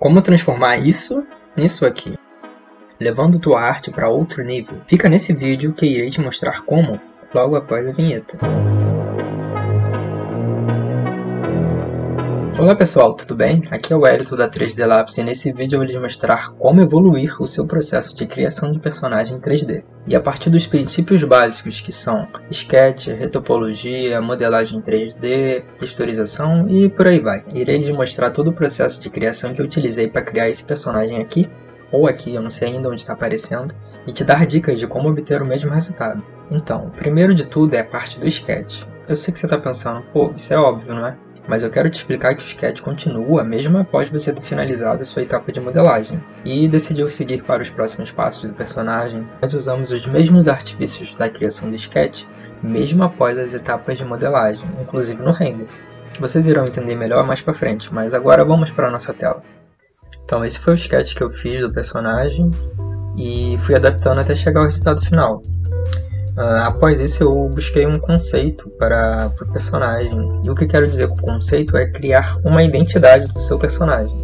Como transformar isso nisso aqui, levando tua arte para outro nível? Fica nesse vídeo que irei te mostrar como, logo após a vinheta. Olá pessoal, tudo bem? Aqui é o Wellington da 3D Labs e nesse vídeo eu vou lhes mostrar como evoluir o seu processo de criação de personagem em 3D. E a partir dos princípios básicos que são Sketch, retopologia, modelagem 3D, texturização e por aí vai. Irei lhes mostrar todo o processo de criação que eu utilizei para criar esse personagem aqui, ou aqui, eu não sei ainda onde está aparecendo, e te dar dicas de como obter o mesmo resultado. Então, o primeiro de tudo é a parte do Sketch. Eu sei que você está pensando, pô, isso é óbvio, não é? Mas eu quero te explicar que o Sketch continua mesmo após você ter finalizado a sua etapa de modelagem e decidiu seguir para os próximos passos do personagem. Nós usamos os mesmos artifícios da criação do Sketch mesmo após as etapas de modelagem, inclusive no render. Vocês irão entender melhor mais para frente, mas agora vamos para a nossa tela. Então esse foi o Sketch que eu fiz do personagem e fui adaptando até chegar ao resultado final. Após isso eu busquei um conceito para o personagem, e o que eu quero dizer com o conceito é criar uma identidade do seu personagem.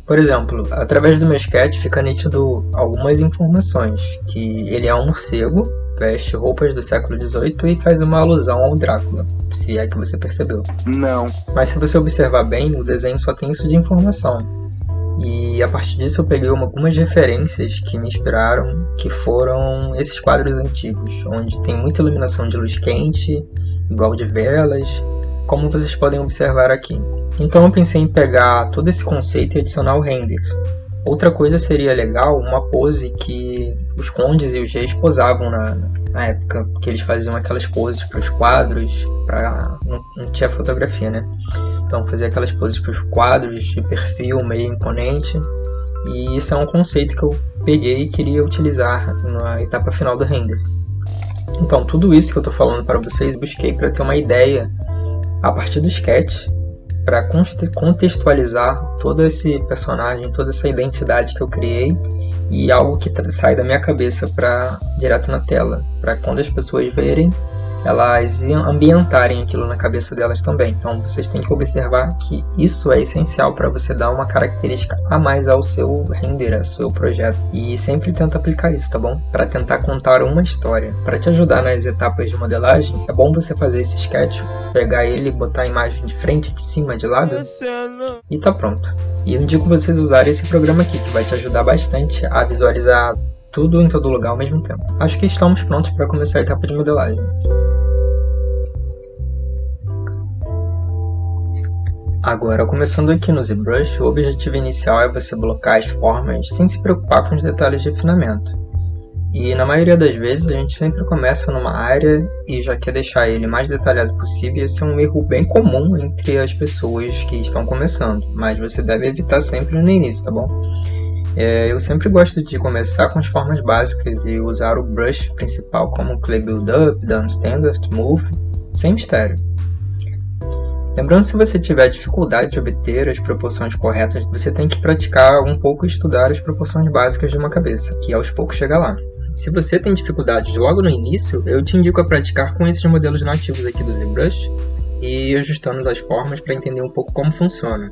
Por exemplo, através do meu sketch fica nítido algumas informações, que ele é um morcego, veste roupas do século XVIII e faz uma alusão ao Drácula, se é que você percebeu. Não. Mas se você observar bem, o desenho só tem isso de informação. E a partir disso eu peguei algumas referências que me inspiraram, que foram esses quadros antigos, onde tem muita iluminação de luz quente, igual de velas, como vocês podem observar aqui. Então eu pensei em pegar todo esse conceito e adicionar o render. Outra coisa seria legal, uma pose que os condes e os reis posavam na época, que eles faziam aquelas poses para os quadros, não tinha fotografia, né? Então fazia aquelas poses para os quadros de perfil meio imponente, e isso é um conceito que eu peguei e queria utilizar na etapa final do render. Então tudo isso que eu estou falando para vocês, busquei para ter uma ideia a partir do sketch, para contextualizar todo esse personagem, toda essa identidade que eu criei, e algo que sai da minha cabeça para direto na tela, para quando as pessoas verem, elas ambientarem aquilo na cabeça delas também. Então vocês têm que observar que isso é essencial para você dar uma característica a mais ao seu render, ao seu projeto. E sempre tenta aplicar isso, tá bom? Para tentar contar uma história. Para te ajudar nas etapas de modelagem, é bom você fazer esse sketch, pegar ele, botar a imagem de frente, de cima, de lado, e tá pronto. E eu indico vocês usarem esse programa aqui, que vai te ajudar bastante a visualizar tudo em todo lugar ao mesmo tempo. Acho que estamos prontos para começar a etapa de modelagem. Agora, começando aqui no ZBrush, o objetivo inicial é você blocar as formas sem se preocupar com os detalhes de refinamento. E na maioria das vezes a gente sempre começa numa área e já quer deixar ele mais detalhado possível, e esse é um erro bem comum entre as pessoas que estão começando, mas você deve evitar sempre no início, tá bom? Eu sempre gosto de começar com as formas básicas e usar o brush principal como Clay Build-Up, Down Standard, Move, sem mistério. Lembrando, se você tiver dificuldade de obter as proporções corretas, você tem que praticar um pouco e estudar as proporções básicas de uma cabeça, que aos poucos chega lá. Se você tem dificuldades logo no início, eu te indico a praticar com esses modelos nativos aqui do ZBrush e ajustando as formas para entender um pouco como funciona.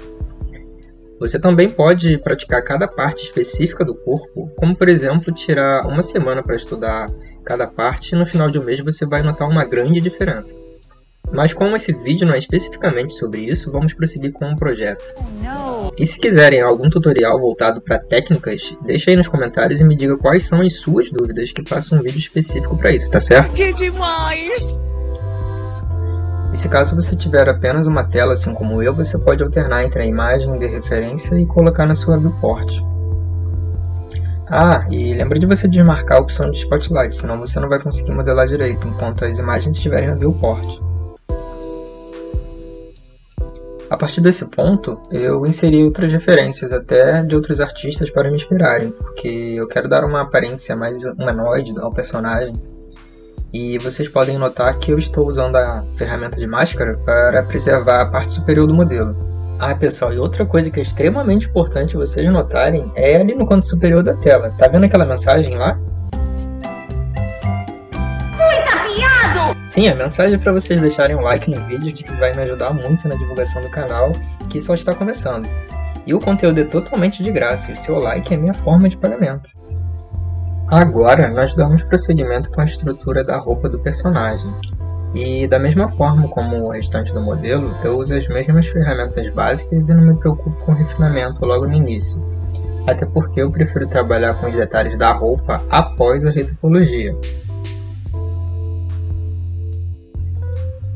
Você também pode praticar cada parte específica do corpo, como por exemplo tirar uma semana para estudar cada parte e no final de um mês você vai notar uma grande diferença. Mas como esse vídeo não é especificamente sobre isso, vamos prosseguir com o projeto. E se quiserem algum tutorial voltado para técnicas, deixa aí nos comentários e me diga quais são as suas dúvidas, que faça um vídeo específico para isso, tá certo? Que demais! E se caso você tiver apenas uma tela assim como eu, você pode alternar entre a imagem de referência e colocar na sua viewport. E lembra de você desmarcar a opção de Spotlight, senão você não vai conseguir modelar direito enquanto as imagens estiverem na viewport. A partir desse ponto, eu inseri outras referências até de outros artistas para me inspirarem, porque eu quero dar uma aparência mais humanoide ao personagem. E vocês podem notar que eu estou usando a ferramenta de máscara para preservar a parte superior do modelo. Pessoal, e outra coisa que é extremamente importante vocês notarem é ali no canto superior da tela. Tá vendo aquela mensagem lá? Sim, a mensagem é para vocês deixarem um like no vídeo, que vai me ajudar muito na divulgação do canal, que só está começando. E o conteúdo é totalmente de graça, e o seu like é minha forma de pagamento. Agora, nós damos prosseguimento com a estrutura da roupa do personagem. E da mesma forma como o restante do modelo, eu uso as mesmas ferramentas básicas e não me preocupo com refinamento logo no início. Até porque eu prefiro trabalhar com os detalhes da roupa após a retopologia.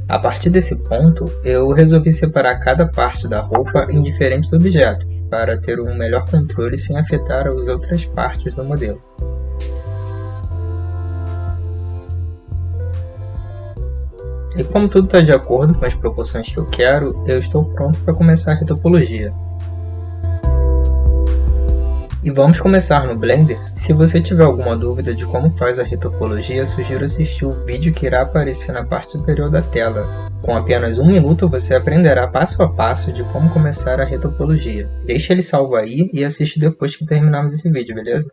A partir desse ponto, eu resolvi separar cada parte da roupa em diferentes objetos, para ter um melhor controle sem afetar as outras partes do modelo. E como tudo está de acordo com as proporções que eu quero, eu estou pronto para começar a retopologia. E vamos começar no Blender. Se você tiver alguma dúvida de como faz a retopologia, sugiro assistir o vídeo que irá aparecer na parte superior da tela. Com apenas 1 minuto você aprenderá passo a passo de como começar a retopologia. Deixa ele salvo aí e assiste depois que terminarmos esse vídeo, beleza?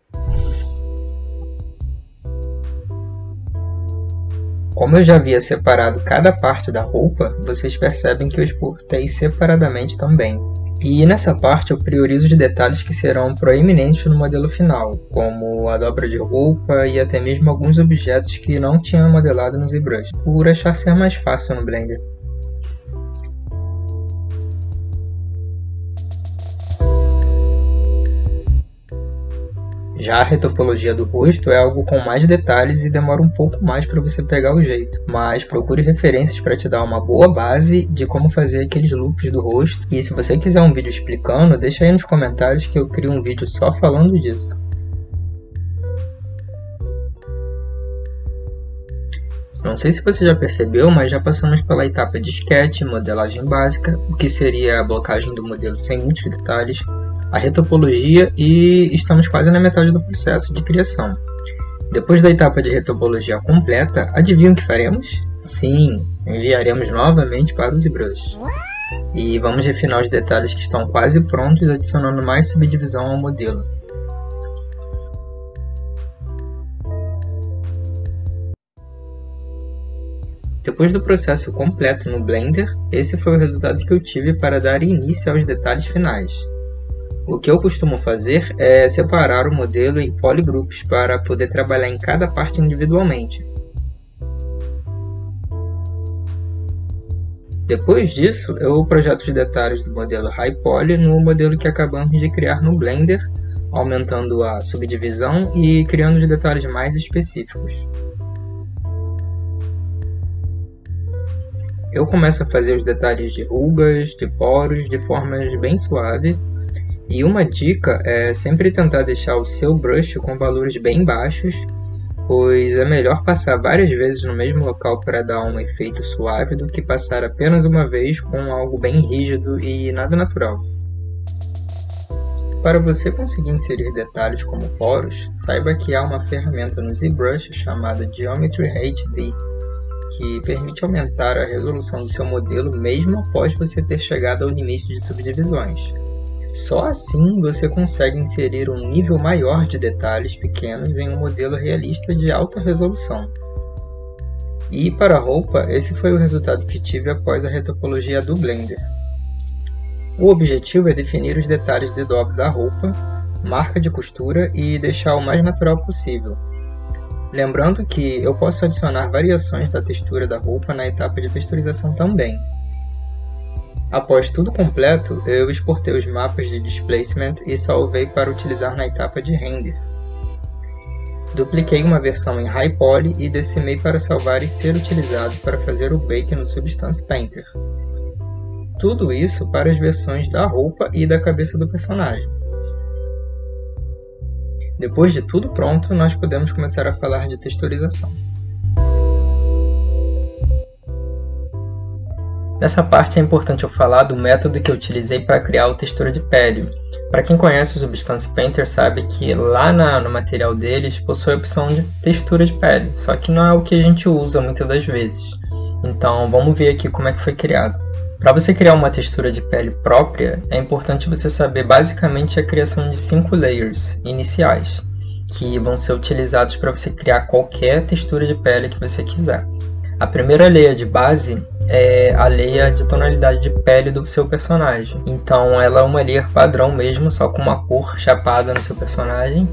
Como eu já havia separado cada parte da roupa, vocês percebem que eu exportei separadamente também. E nessa parte eu priorizo os detalhes que serão proeminentes no modelo final, como a dobra de roupa e até mesmo alguns objetos que não tinham modelado no ZBrush, por achar ser mais fácil no Blender. Já a retopologia do rosto é algo com mais detalhes e demora um pouco mais para você pegar o jeito, mas procure referências para te dar uma boa base de como fazer aqueles loops do rosto, e se você quiser um vídeo explicando, deixa aí nos comentários que eu crio um vídeo só falando disso. Não sei se você já percebeu, mas já passamos pela etapa de sketch, modelagem básica, o que seria a blocagem do modelo sem muitos detalhes, a retopologia e estamos quase na metade do processo de criação. Depois da etapa de retopologia completa, adivinha o que faremos? Sim, enviaremos novamente para o ZBrush. E vamos refinar os detalhes que estão quase prontos, adicionando mais subdivisão ao modelo. Depois do processo completo no Blender, esse foi o resultado que eu tive para dar início aos detalhes finais. O que eu costumo fazer é separar o modelo em polygroups para poder trabalhar em cada parte individualmente. Depois disso, eu projeto os detalhes do modelo High Poly no modelo que acabamos de criar no Blender, aumentando a subdivisão e criando os detalhes mais específicos. Eu começo a fazer os detalhes de rugas, de poros, de formas bem suaves. E uma dica é sempre tentar deixar o seu brush com valores bem baixos, pois é melhor passar várias vezes no mesmo local para dar um efeito suave do que passar apenas uma vez com algo bem rígido e nada natural. Para você conseguir inserir detalhes como poros, saiba que há uma ferramenta no ZBrush chamada Geometry HD, que permite aumentar a resolução do seu modelo mesmo após você ter chegado ao limite de subdivisões. Só assim você consegue inserir um nível maior de detalhes pequenos em um modelo realista de alta resolução. E para a roupa, esse foi o resultado que tive após a retopologia do Blender. O objetivo é definir os detalhes de dobra da roupa, marca de costura e deixar o mais natural possível. Lembrando que eu posso adicionar variações da textura da roupa na etapa de texturização também. Após tudo completo, eu exportei os mapas de Displacement e salvei para utilizar na etapa de Render. Dupliquei uma versão em High Poly e decimei para salvar e ser utilizado para fazer o bake no Substance Painter. Tudo isso para as versões da roupa e da cabeça do personagem. Depois de tudo pronto, nós podemos começar a falar de texturização. Nessa parte é importante eu falar do método que eu utilizei para criar a textura de pele. Para quem conhece o Substance Painter sabe que lá no material deles possui a opção de textura de pele, só que não é o que a gente usa muitas das vezes. Então vamos ver aqui como é que foi criado. Para você criar uma textura de pele própria, é importante você saber basicamente a criação de 5 layers iniciais, que vão ser utilizados para você criar qualquer textura de pele que você quiser. A primeira layer de base é a layer de tonalidade de pele do seu personagem. Então ela é uma layer padrão mesmo, só com uma cor chapada no seu personagem,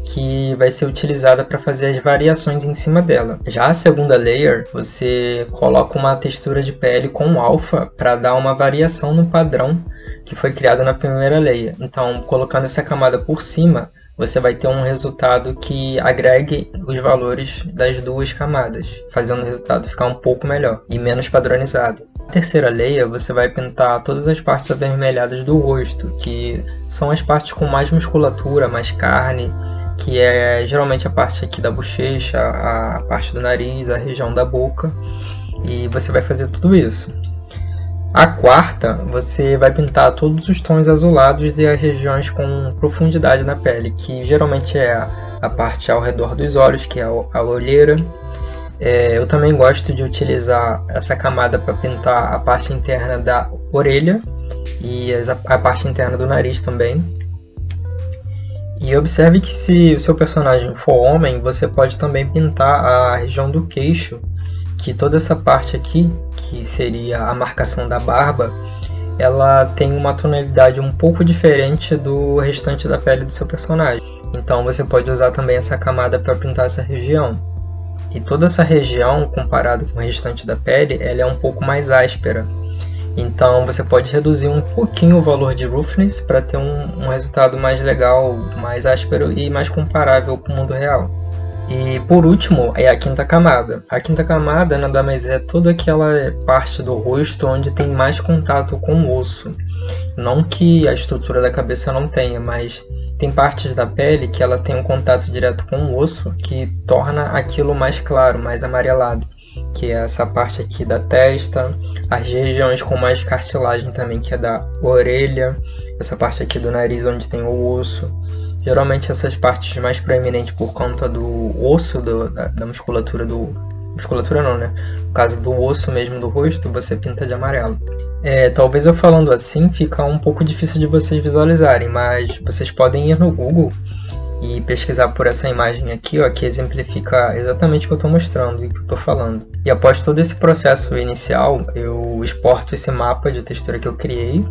que vai ser utilizada para fazer as variações em cima dela. Já a segunda layer, você coloca uma textura de pele com alpha para dar uma variação no padrão que foi criado na primeira layer. Então, colocando essa camada por cima, você vai ter um resultado que agregue os valores das duas camadas, fazendo o resultado ficar um pouco melhor e menos padronizado. Na terceira layer, você vai pintar todas as partes avermelhadas do rosto, que são as partes com mais musculatura, mais carne, que é geralmente a parte aqui da bochecha, a parte do nariz, a região da boca, e você vai fazer tudo isso. A quarta, você vai pintar todos os tons azulados e as regiões com profundidade na pele, que geralmente é a parte ao redor dos olhos, que é a olheira. Eu também gosto de utilizar essa camada para pintar a parte interna da orelha e a parte interna do nariz também. E observe que se o seu personagem for homem, você pode também pintar a região do queixo, que toda essa parte aqui, que seria a marcação da barba, ela tem uma tonalidade um pouco diferente do restante da pele do seu personagem. Então você pode usar também essa camada para pintar essa região. E toda essa região, comparada com o restante da pele, ela é um pouco mais áspera. Então você pode reduzir um pouquinho o valor de roughness para ter um resultado mais legal, mais áspero e mais comparável com o mundo real. E por último é a quinta camada. A quinta camada nada mais é toda aquela parte do rosto onde tem mais contato com o osso. Não que a estrutura da cabeça não tenha, mas tem partes da pele que ela tem um contato direto com o osso que torna aquilo mais claro, mais amarelado. Que é essa parte aqui da testa, as regiões com mais cartilagem também, que é da orelha, essa parte aqui do nariz onde tem o osso. Geralmente essas partes mais proeminentes por conta do osso, da musculatura musculatura não, né? No caso do osso mesmo do rosto, você pinta de amarelo. Talvez eu falando assim fica um pouco difícil de vocês visualizarem, mas vocês podem ir no Google e pesquisar por essa imagem aqui, ó, que exemplifica exatamente o que eu estou mostrando e o que eu estou falando. E após todo esse processo inicial, eu exporto esse mapa de textura que eu criei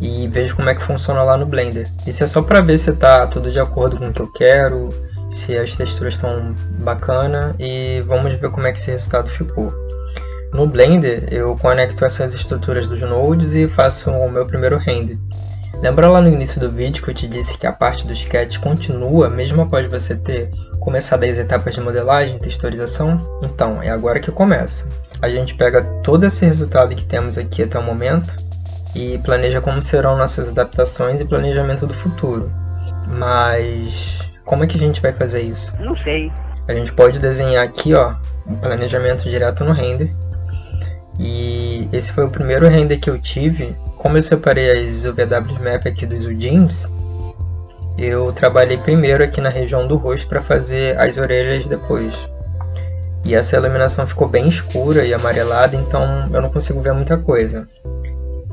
e vejo como é que funciona lá no Blender. Isso é só para ver se está tudo de acordo com o que eu quero, se as texturas estão bacana, e vamos ver como é que esse resultado ficou. No Blender, eu conecto essas estruturas dos nodes e faço o meu primeiro render. Lembra lá no início do vídeo que eu te disse que a parte do sketch continua mesmo após você ter começado as etapas de modelagem e texturização? Então, é agora que começa. A gente pega todo esse resultado que temos aqui até o momento e planeja como serão nossas adaptações e planejamento do futuro. Mas como é que a gente vai fazer isso? Não sei. A gente pode desenhar aqui, ó, o planejamento direto no render. E esse foi o primeiro render que eu tive. Como eu separei as UVW Map aqui dos UDIMs, eu trabalhei primeiro aqui na região do rosto para fazer as orelhas depois. E essa iluminação ficou bem escura e amarelada, então eu não consigo ver muita coisa.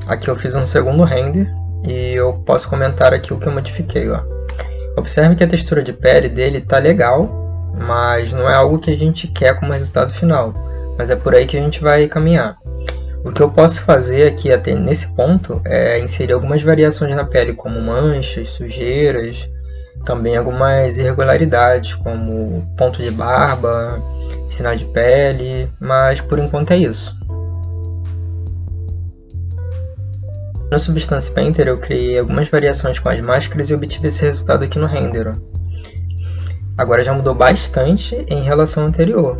Aqui eu fiz um segundo render e eu posso comentar aqui o que eu modifiquei, ó. Observe que a textura de pele dele tá legal, mas não é algo que a gente quer como resultado final. Mas é por aí que a gente vai caminhar. O que eu posso fazer aqui até nesse ponto é inserir algumas variações na pele, como manchas, sujeiras, também algumas irregularidades, como ponto de barba, sinal de pele, mas por enquanto é isso. No Substance Painter eu criei algumas variações com as máscaras e obtive esse resultado aqui no render. Agora já mudou bastante em relação ao anterior.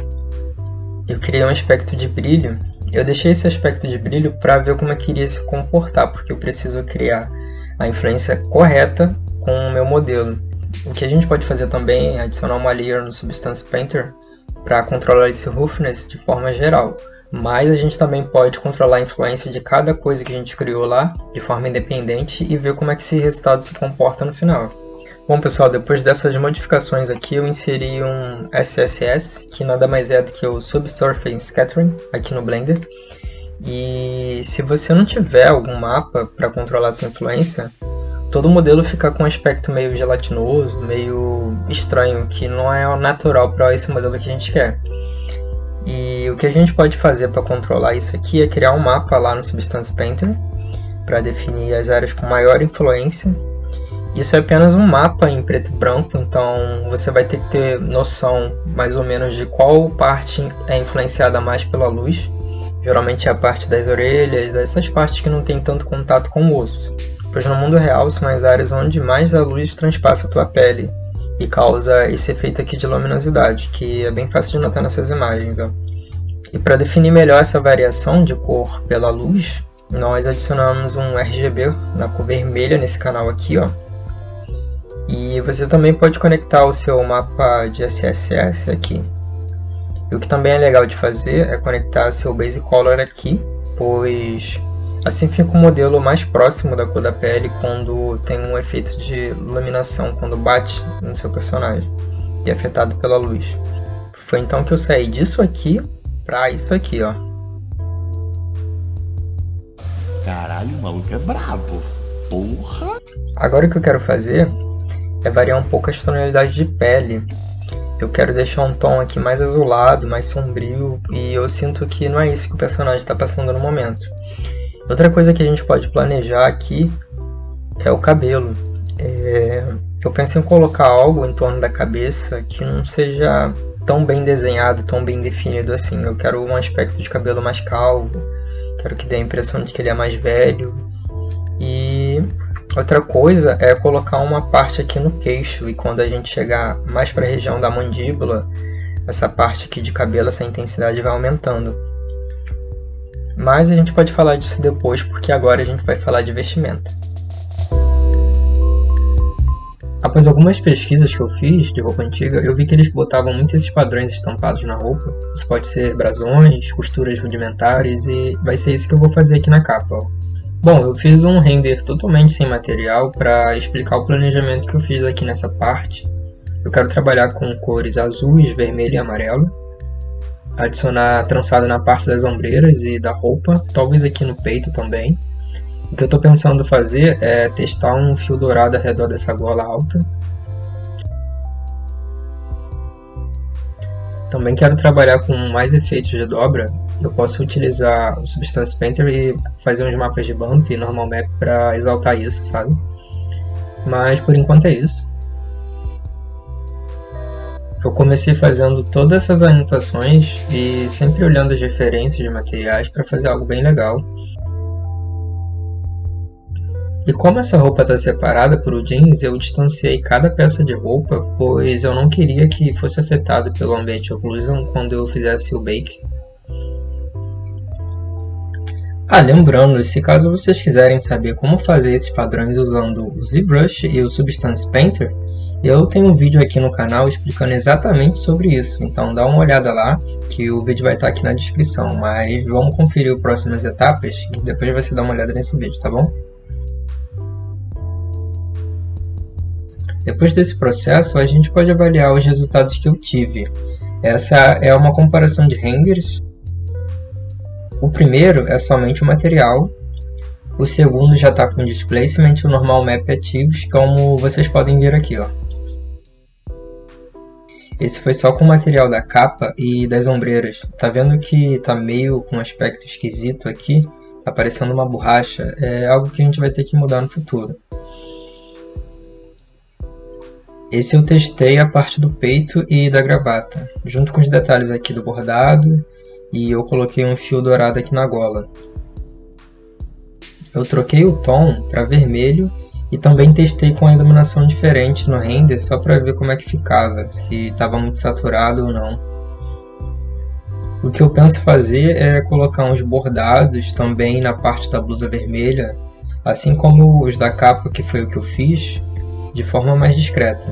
Eu criei um aspecto de brilho. Eu deixei esse aspecto de brilho para ver como é que iria se comportar, porque eu preciso criar a influência correta com o meu modelo. O que a gente pode fazer também é adicionar uma layer no Substance Painter para controlar esse roughness de forma geral. Mas a gente também pode controlar a influência de cada coisa que a gente criou lá de forma independente e ver como é que esse resultado se comporta no final. Bom pessoal, depois dessas modificações aqui eu inseri um SSS, que nada mais é do que o Subsurface Scattering aqui no Blender. E se você não tiver algum mapa para controlar essa influência, todo o modelo fica com um aspecto meio gelatinoso, meio estranho, que não é natural para esse modelo que a gente quer. E o que a gente pode fazer para controlar isso aqui é criar um mapa lá no Substance Painter para definir as áreas com maior influência. Isso é apenas um mapa em preto e branco, então você vai ter que ter noção mais ou menos de qual parte é influenciada mais pela luz. Geralmente é a parte das orelhas, essas partes que não tem tanto contato com o osso. Pois no mundo real são as áreas onde mais a luz transpassa a tua pele e causa esse efeito aqui de luminosidade, que é bem fácil de notar nessas imagens. Ó. E para definir melhor essa variação de cor pela luz, nós adicionamos um RGB na cor vermelha nesse canal aqui, ó. E você também pode conectar o seu mapa de SSS aqui. E o que também é legal de fazer é conectar seu Base Color aqui, pois assim fica um modelo mais próximo da cor da pele quando tem um efeito de iluminação, quando bate no seu personagem e é afetado pela luz. Foi então que eu saí disso aqui para isso aqui, ó. Caralho, o maluco é brabo. Porra! Agora o que eu quero fazer é variar um pouco as tonalidades de pele. Eu quero deixar um tom aqui mais azulado, mais sombrio, e eu sinto que não é isso que o personagem está passando no momento. Outra coisa que a gente pode planejar aqui é o cabelo. Eu penso em colocar algo em torno da cabeça que não seja tão bem desenhado, tão bem definido assim. Eu quero um aspecto de cabelo mais calvo, quero que dê a impressão de que ele é mais velho. E outra coisa é colocar uma parte aqui no queixo, e quando a gente chegar mais para a região da mandíbula, essa parte aqui de cabelo, essa intensidade vai aumentando. Mas a gente pode falar disso depois, porque agora a gente vai falar de vestimenta. Após algumas pesquisas que eu fiz de roupa antiga, eu vi que eles botavam muitos esses padrões estampados na roupa. Isso pode ser brasões, costuras rudimentares, e vai ser isso que eu vou fazer aqui na capa. Ó. Bom, eu fiz um render totalmente sem material para explicar o planejamento que eu fiz aqui nessa parte. Eu quero trabalhar com cores azuis, vermelho e amarelo. Adicionar trançado na parte das ombreiras e da roupa, talvez aqui no peito também. O que eu estou pensando fazer é testar um fio dourado ao redor dessa gola alta. Também quero trabalhar com mais efeitos de dobra. Eu posso utilizar o Substance Painter e fazer uns mapas de bump e normal map para exaltar isso, sabe? Mas por enquanto é isso. Eu comecei fazendo todas essas anotações e sempre olhando as referências de materiais para fazer algo bem legal. E como essa roupa está separada por jeans, eu distanciei cada peça de roupa, pois eu não queria que fosse afetado pelo Ambient Occlusion quando eu fizesse o bake. Lembrando, se caso vocês quiserem saber como fazer esses padrões usando o ZBrush e o Substance Painter, eu tenho um vídeo aqui no canal explicando exatamente sobre isso, então dá uma olhada lá, que o vídeo vai estar aqui na descrição, mas vamos conferir as próximas etapas e depois você dá uma olhada nesse vídeo, tá bom? Depois desse processo, a gente pode avaliar os resultados que eu tive. Essa é uma comparação de renders. O primeiro é somente o material. O segundo já está com displacement e o normal map ativos, como vocês podem ver aqui. Ó. Esse foi só com o material da capa e das ombreiras. Tá vendo que tá meio com um aspecto esquisito aqui? Tá parecendo uma borracha. É algo que a gente vai ter que mudar no futuro. Esse eu testei a parte do peito e da gravata, junto com os detalhes aqui do bordado, e eu coloquei um fio dourado aqui na gola. Eu troquei o tom para vermelho e também testei com a iluminação diferente no render só para ver como é que ficava, se estava muito saturado ou não. O que eu penso fazer é colocar uns bordados também na parte da blusa vermelha, assim como os da capa, que foi o que eu fiz, de forma mais discreta.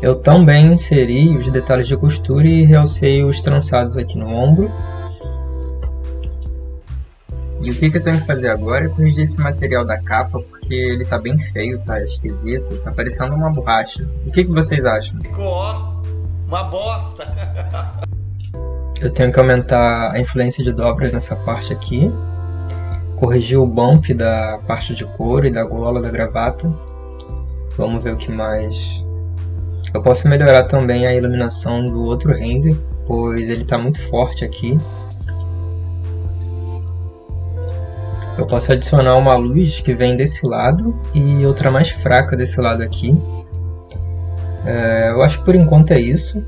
Eu também inseri os detalhes de costura e realcei os trançados aqui no ombro. E o que eu tenho que fazer agora é corrigir esse material da capa, porque ele está bem feio, tá esquisito, tá parecendo uma borracha. O que vocês acham? Ficou uma bosta! Eu tenho que aumentar a influência de dobras nessa parte aqui. Corrigir o bump da parte de couro e da gola da gravata. Vamos ver o que mais. Eu posso melhorar também a iluminação do outro render, pois ele está muito forte aqui. Eu posso adicionar uma luz que vem desse lado e outra mais fraca desse lado aqui. Eu acho que por enquanto é isso.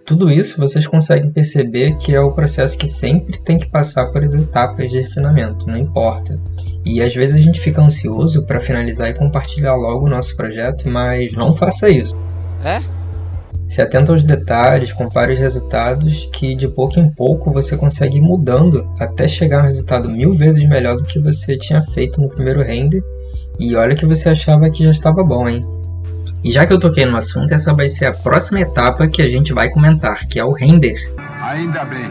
Tudo isso vocês conseguem perceber que é o processo que sempre tem que passar por as etapas de refinamento, não importa. E às vezes a gente fica ansioso para finalizar e compartilhar logo o nosso projeto, mas não faça isso. Se atenta aos detalhes, compare os resultados, que de pouco em pouco você consegue ir mudando até chegar a um resultado 1000 vezes melhor do que você tinha feito no primeiro render. E olha que você achava que já estava bom, hein? E já que eu toquei no assunto, essa vai ser a próxima etapa que a gente vai comentar, que é o render. Ainda bem.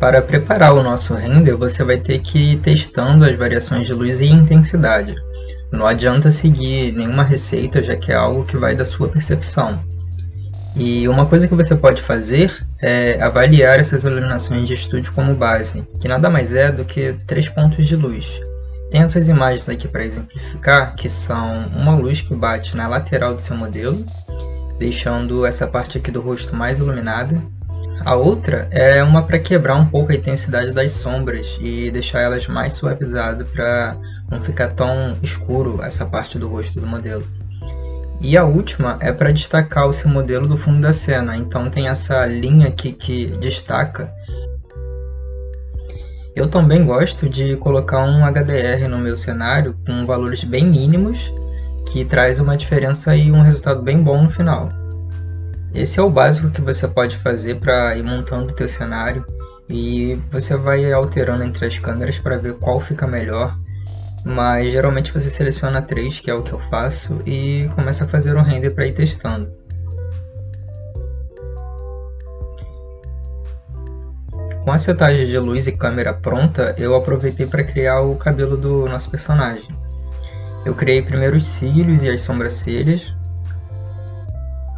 Para preparar o nosso render, você vai ter que ir testando as variações de luz e intensidade. Não adianta seguir nenhuma receita, já que é algo que vai da sua percepção. E uma coisa que você pode fazer é avaliar essas iluminações de estúdio como base, que nada mais é do que 3 pontos de luz. Tem essas imagens aqui para exemplificar, que são uma luz que bate na lateral do seu modelo, deixando essa parte aqui do rosto mais iluminada. A outra é uma para quebrar um pouco a intensidade das sombras e deixar elas mais suavizadas para não ficar tão escuro essa parte do rosto do modelo. E a última é para destacar o seu modelo do fundo da cena, então tem essa linha aqui que destaca. Eu também gosto de colocar um HDR no meu cenário com valores bem mínimos, que traz uma diferença e um resultado bem bom no final. Esse é o básico que você pode fazer para ir montando o teu cenário, e você vai alterando entre as câmeras para ver qual fica melhor, mas geralmente você seleciona 3, que é o que eu faço, e começa a fazer um render para ir testando. Com a setagem de luz e câmera pronta, eu aproveitei para criar o cabelo do nosso personagem. Eu criei primeiro os cílios e as sobrancelhas,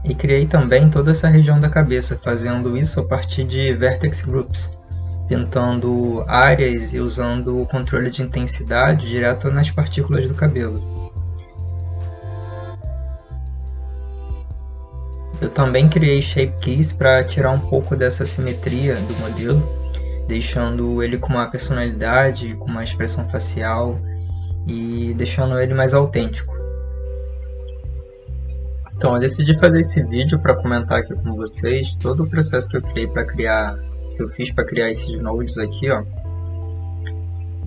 e criei também toda essa região da cabeça, fazendo isso a partir de Vertex Groups, pintando áreas e usando o controle de intensidade direto nas partículas do cabelo. Eu também criei Shape Keys para tirar um pouco dessa simetria do modelo, deixando ele com uma personalidade, com uma expressão facial e deixando ele mais autêntico. Então eu decidi fazer esse vídeo para comentar aqui com vocês todo o processo que eu fiz para criar esses nodes aqui, ó.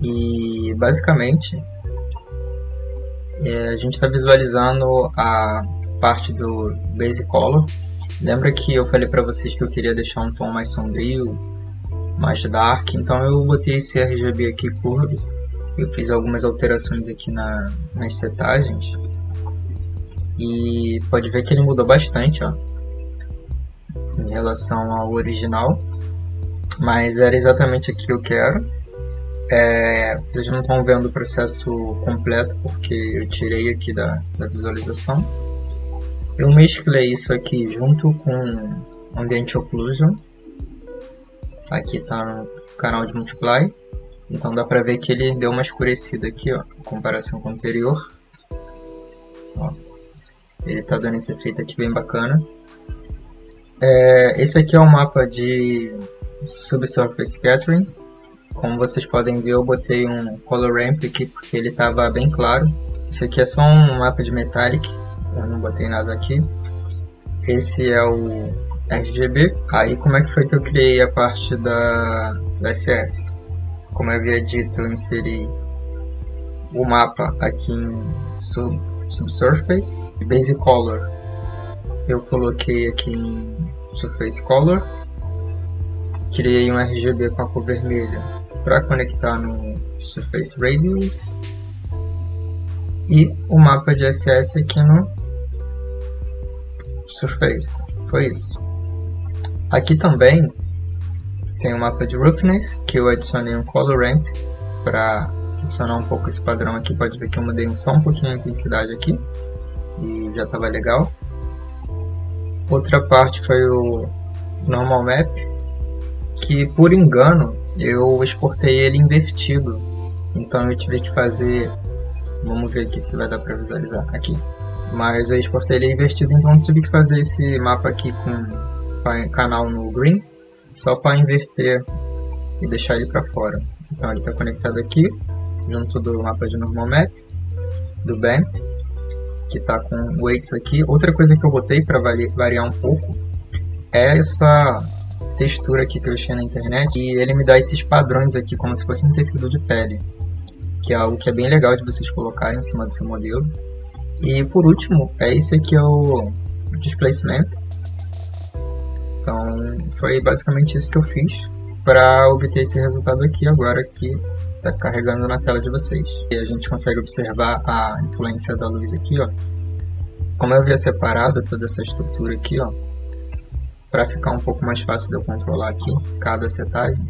E basicamente a gente está visualizando a parte do Base Color. Lembra que eu falei para vocês que eu queria deixar um tom mais sombrio, mais dark, então eu botei esse RGB aqui Curves. Eu fiz algumas alterações aqui nas setagens e pode ver que ele mudou bastante, ó, em relação ao original, mas era exatamente aqui que eu quero. Vocês não estão vendo o processo completo porque eu tirei aqui da visualização. Eu mesclei isso aqui junto com Ambient Occlusion. Aqui está no canal de Multiply. Então dá pra ver que ele deu uma escurecida aqui, ó, em comparação com o anterior. Ó, ele está dando esse efeito aqui bem bacana. Esse aqui é um mapa de Subsurface Scattering. Como vocês podem ver, eu botei um Color Ramp aqui porque ele estava bem claro. Isso aqui é só um mapa de Metallic, eu não botei nada aqui. Esse é o RGB. Aí como é que foi que eu criei a parte da SS? Como eu havia dito, eu inseri o mapa aqui em Subsurface. Base Color eu coloquei aqui em Surface Color. Criei um RGB com a cor vermelha para conectar no Surface Radius. E o mapa de SS aqui no Surface. Foi isso. Aqui também tem o mapa de Roughness, que eu adicionei um Color Ramp para adicionar um pouco esse padrão aqui. Pode ver que eu mudei só um pouquinho a intensidade aqui e já estava legal. Outra parte foi o Normal Map, que por engano eu exportei ele invertido, então eu tive que fazer, vamos ver aqui se vai dar para visualizar aqui. Mas eu exportei ele invertido, então eu tive que fazer esse mapa aqui com canal no green, só para inverter e deixar ele para fora. Então ele está conectado aqui, junto do mapa de normal map, do BAMP, que está com weights aqui. Outra coisa que eu botei para variar um pouco é essa textura aqui que eu achei na internet, e ele me dá esses padrões aqui como se fosse um tecido de pele, que é algo que é bem legal de vocês colocarem em cima do seu modelo. E por último, esse aqui é o Displacement. Então foi basicamente isso que eu fiz para obter esse resultado aqui agora que está carregando na tela de vocês. E a gente consegue observar a influência da luz aqui, ó. Como eu havia separado toda essa estrutura aqui, ó, para ficar um pouco mais fácil de eu controlar aqui cada setagem,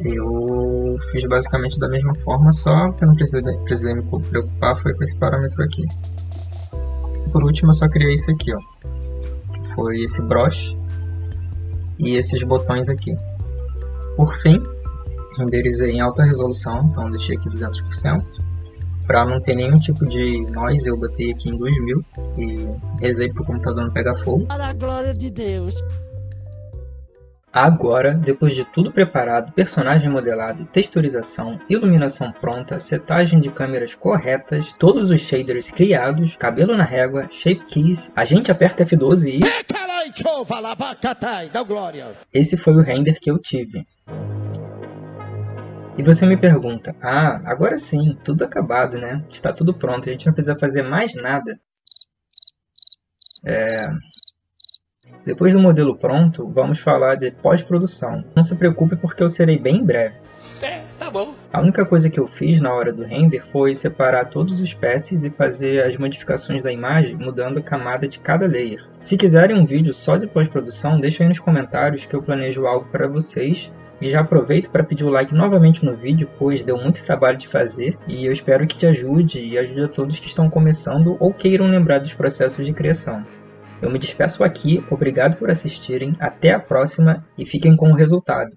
eu fiz basicamente da mesma forma, só que eu não precisei me preocupar foi com esse parâmetro aqui. Por último, eu só criei isso aqui, ó, que foi esse brush e esses botões aqui. Por fim, renderizei em alta resolução, então deixei aqui 200%. Para não ter nenhum tipo de noise, eu botei aqui em 2000 e rezei para o computador não pegar fogo. Para a glória de Deus! Agora, depois de tudo preparado, personagem modelado, texturização, iluminação pronta, setagem de câmeras corretas, todos os shaders criados, cabelo na régua, shape keys, a gente aperta F12 e... Esse foi o render que eu tive. E você me pergunta, agora sim, tudo acabado, né? Está tudo pronto, a gente não precisa fazer mais nada. Depois do modelo pronto, vamos falar de pós-produção. Não se preocupe porque eu serei bem breve. Tá bom. A única coisa que eu fiz na hora do render foi separar todos os passes e fazer as modificações da imagem mudando a camada de cada layer. Se quiserem um vídeo só de pós-produção, deixa aí nos comentários que eu planejo algo para vocês. E já aproveito para pedir o like novamente no vídeo, pois deu muito trabalho de fazer e eu espero que te ajude e ajude a todos que estão começando ou queiram lembrar dos processos de criação. Eu me despeço aqui, obrigado por assistirem, até a próxima e fiquem com o resultado.